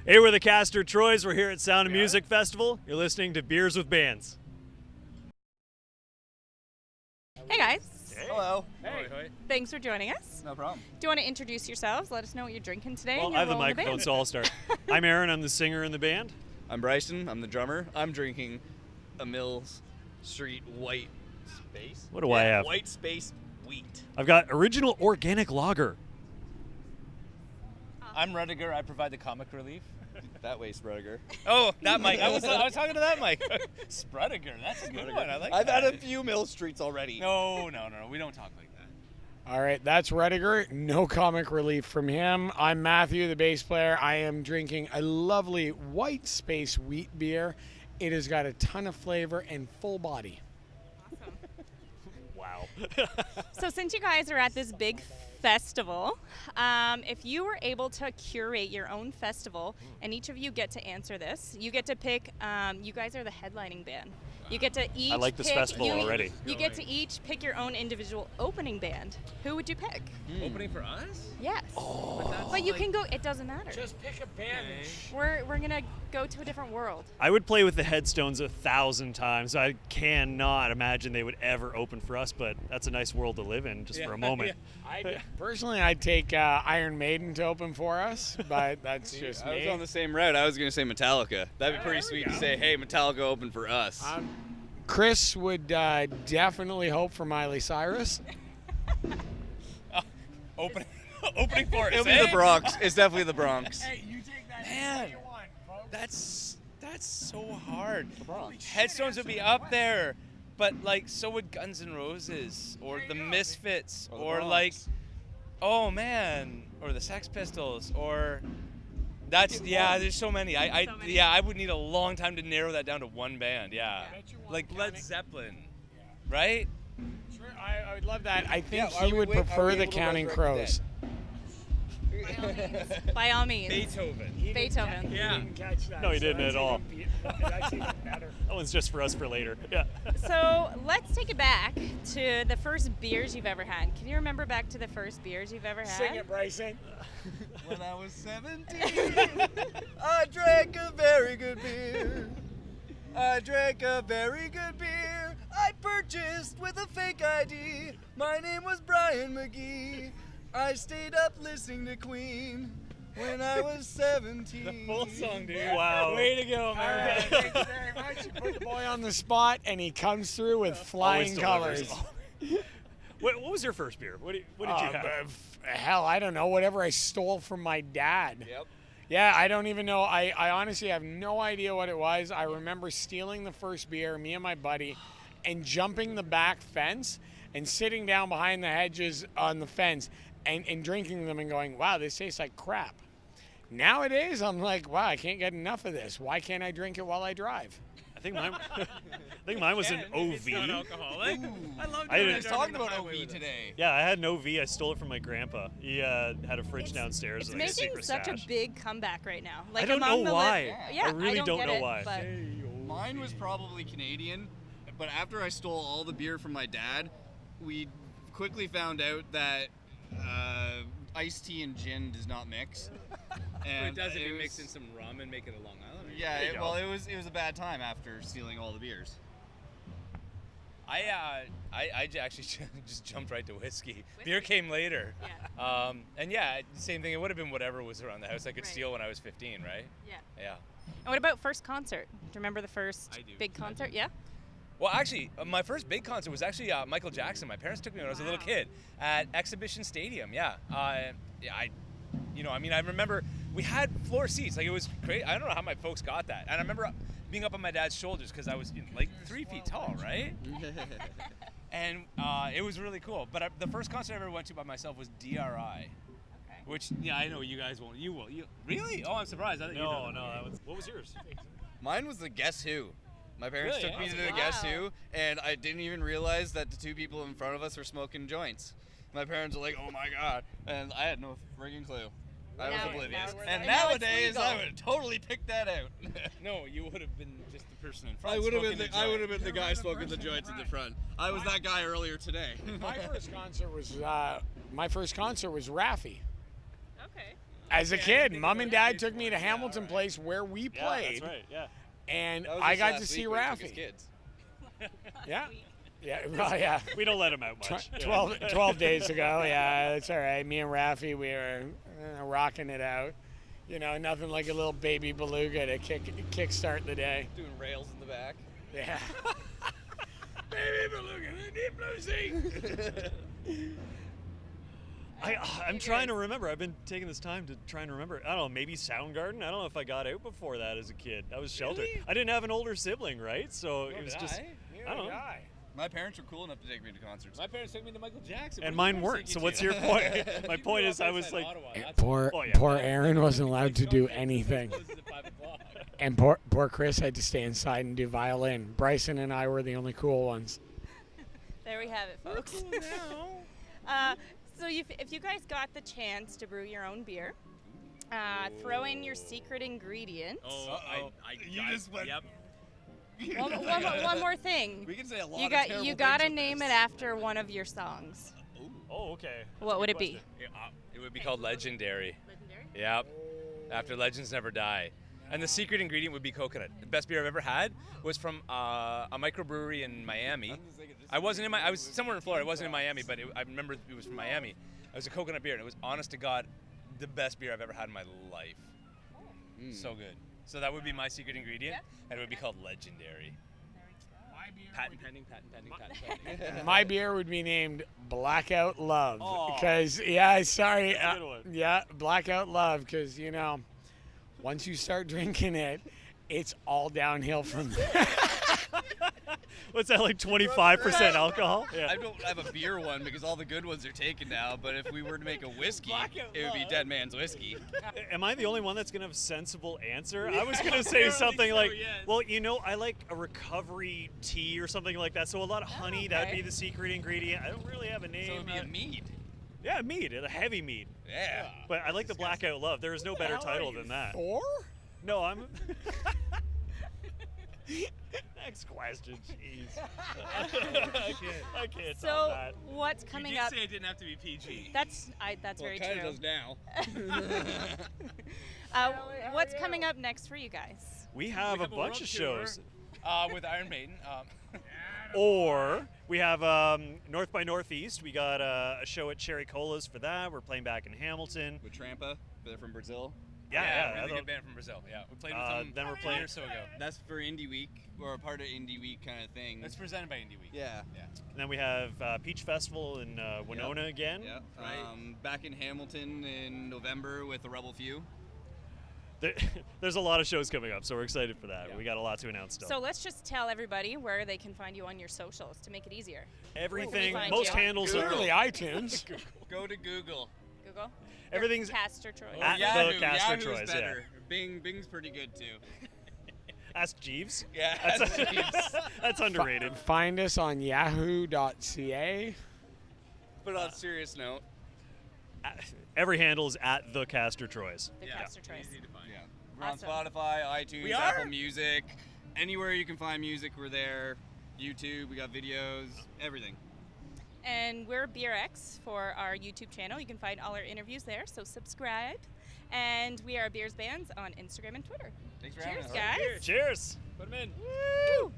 Hey, we're the Castor Troys. We're here at Sound of Music Festival. You're listening to Beers with Bands. Hey guys. Hey. Hello. Hey. Thanks for joining us. No problem. Do you want to introduce yourselves? Let us know what you're drinking today. Well, and I your have the role in microphone, band. so I'll start. I'm Aaron. I'm the singer in the band. I'm Bryson. I'm the drummer. I'm drinking a Mills Street White Space. What do I have? White Space Wheat. I've got original organic lager. I'm Rudiger. I provide the comic relief. That way, Sprudger. Oh, that mic. I was talking to that mic. Sprudger. That's a good one. I like I've that. had a few Mill Streets already. No. We don't talk like that. All right, that's Rudiger. No comic relief from him. I'm Matthew, the bass player. I am drinking a lovely White Space wheat beer. It has got a ton of flavor and full body. Wow. So since you guys are at this big festival, if you were able to curate your own festival, and each of you get to answer this, you get to pick, you guys are the headlining band. You get to each I like this pick, festival already. You get to each pick your own individual opening band. Who would you pick? Opening for us? Yes. But you can go, it doesn't matter. Just pick a band. We're going to go to a different world. I would play with the Headstones 1,000 times. I cannot imagine they would ever open for us, but that's a nice world to live in just for a moment. Personally, I'd take Iron Maiden to open for us, but that's just I was me. on the same route. I was going to say Metallica. That'd be pretty sweet to say, hey, Metallica open for us. Chris would definitely hope for Miley Cyrus. Opening for us. It'll be the Bronx. It's definitely the Bronx. Hey, you take that Man. you want, folks. That's so hard. Headstones would be up there, but like so would Guns N' Roses or the Misfits Or the or Bronx. like, oh man, or the Sex Pistols or. There's so many. I would need a long time to narrow that down to one band. Yeah, like Led Zeppelin, right? Sure, I would love that. I think Yeah, are he we would wait- are prefer we the able to Counting resurrect the Crows. By all means. Beethoven. Beethoven. Yeah. Catch that. No, he didn't at all. That's even better. That one's just for us for later. Yeah. So let's take it back to the first beers you've ever had. Can you remember back to the first beers you've ever had? Sing it, Bryson. When I was 17, I drank a very good beer. I drank a very good beer I purchased with a fake ID. My name was Brian McGee. I stayed up listening to Queen when I was 17. The full song, dude. Wow. Way to go, All man. right, thank you very much. You put the boy on the spot, and he comes through with flying Always colors. delivers. What was your first beer? What did you have? Hell, I don't know. Whatever I stole from my dad. Yep. Yeah, I don't even know. I honestly have no idea what it was. I remember stealing the first beer, me and my buddy, and jumping the back fence and sitting down behind the hedges on the fence and drinking them and going, wow, this tastes like crap. Nowadays, I'm like, wow, I can't get enough of this. Why can't I drink it while I drive? I think mine was an It's OV. non-alcoholic. I love I didn't- I was talking about OV today. Yeah, I had an OV. I stole it from my grandpa. He had a fridge downstairs. It's like a making secret such stash. a big comeback right now. Like I don't among know the why. Yeah, I really don't get know it, why. But Mine was probably Canadian, but after I stole all the beer from my dad, we quickly found out that iced tea and gin does not mix. And It does if you was- mix in some rum and make it a Long Island. Yeah, There you go. well, it was a bad time after stealing all the beers. I actually just jumped right to whiskey. Beer came later. yeah, And yeah, same thing. It would have been whatever was around the house I could Right. steal when I was 15, right? yeah. Yeah. And what about first concert? Do you remember the first I do. big concert? Yeah. Well, actually, my first big concert was actually Michael Jackson. My parents took me when I was a little Wow. kid at Exhibition Stadium. Yeah. I remember we had floor seats. Like it was great. I don't know how my folks got that. And I remember being up on my dad's shoulders because I was like 3 feet tall, right? And it was really cool. But the first concert I ever went to by myself was DRI. Okay. Which, yeah, I know you guys won't. You will. You really? Oh, I'm surprised. I thought you know. No, that was. What was yours? Mine was the Guess Who. My parents Really? took me Yeah. to the Wow. Guess Who, and I didn't even realize that the two people in front of us were smoking joints. My parents were like, "Oh my god," and I had no friggin' clue. I was Now- oblivious. now- And now it's nowadays, I legal. would totally pick that out. No, you would have been just the person in front. I would have been smoking the I would have joint. been the guy smoking the joints in the front. I was that guy earlier today. My first concert was Raffi. Okay. As a kid, Mom and Dad took me to Hamilton Place where we Yeah, played, that's right. Yeah. and That was I just got last to see week when he took his Rafi. kids. Yeah, yeah, well, yeah. We don't let him out much. 12 days ago, yeah, that's all right. Me and Rafi, we were rocking it out. You know, nothing like a little baby beluga to kickstart the day. Doing rails in the back. Yeah. Baby beluga in the deep blue sea. I'm trying to remember. I've been taking this time to try and remember. I don't know, maybe Soundgarden? I don't know if I got out before that as a kid. I was sheltered. Really? I didn't have an older sibling, right? So it was did just, I don't know. My parents were cool enough to take me to concerts. My parents took me to Michael Jackson. And What do mine you weren't. take So you what's to? your point? My You point grew is up I was outside like, Ottawa, that's Poor, Oh, yeah. poor Aaron wasn't allowed to do anything. Closes at 5 o'clock. And poor Chris had to stay inside and do violin. Bryson and I were the only cool ones. There we have it, folks. So if you guys got the chance to brew your own beer, throw in your secret ingredient. Oh, You just went- Yep. One more thing. We can say a lot You of got terrible you gotta things with name this. it after one of your songs. oh, okay. What would it be? It would be called Legendary. Yep. After Legends Never Die. And the secret ingredient would be coconut. The best beer I've ever had was from a microbrewery in Miami. I was somewhere in Florida. I wasn't in Miami, but I remember it was from Miami. It was a coconut beer, and it was, honest to God, the best beer I've ever had in my life. So good. So that would be my secret ingredient, and it would be called Legendary. Patent pending. My beer would be named Blackout Love. Oh. Because, yeah, sorry. That's a good one. Yeah, Blackout Love. Because, you know, once you start drinking it, it's all downhill from there. What's that, like 25% alcohol? I Yeah. don't have a beer one because all the good ones are taken now. But if we were to make a whiskey, it would be Dead Man's Whiskey. Am I the only one that's going to have a sensible answer? I was going to say something like, well, you know, I like a recovery tea or something like that. So a lot of honey, that would be the secret ingredient. I don't really have a name. So it would be a mead. Yeah, mead, a heavy mead. Yeah. But I like the Blackout Love. There is no better title than that. Or? No, I'm. Next question, jeez. I can't top So that. what's coming up? it didn't have to be PG. That's Well, very it kind true. of does now. What's coming up next for you guys? We have We a have a bunch world of tour. shows. With Iron Maiden. Or we have North by Northeast. We got a show at Cherry Cola's for that. We're playing back in Hamilton. With Trampa, they're from Brazil. Yeah, really good band from Brazil. Yeah, we played with them then we're a playing- year or so ago. That's for Indie Week, or a part of Indie Week kind of thing. It's presented by Indie Week. Yeah. And then we have Peach Festival in Winona again. Yeah. Right. Back in Hamilton in November with the Rebel Few. There's a lot of shows coming up, so we're excited for that. Yeah. We got a lot to announce still. So let's just tell everybody where they can find you on your socials to make it easier. Everything, find most you? handles Clearly are iTunes. Go to Google. Google. Everything's Castor Troys. At Yahoo. the Castor Yahoo's Troys, better. Bing's pretty good too. Ask Jeeves. Yeah. That's, Ask Jeeves. that's underrated. Find us on yahoo.ca. But on a serious note, Every handle is at the Castor Troys. The Castor Troys. Easy to find. yeah. We're on Awesome. Spotify, iTunes, We are? Apple Music, anywhere you can find music, we're there. YouTube, we got videos, everything. And we're BeerX for our YouTube channel. You can find all our interviews there, so subscribe. And we are Beers Bands on Instagram and Twitter. Thanks for having Cheers, us. guys. Cheers. Put them in. Woo!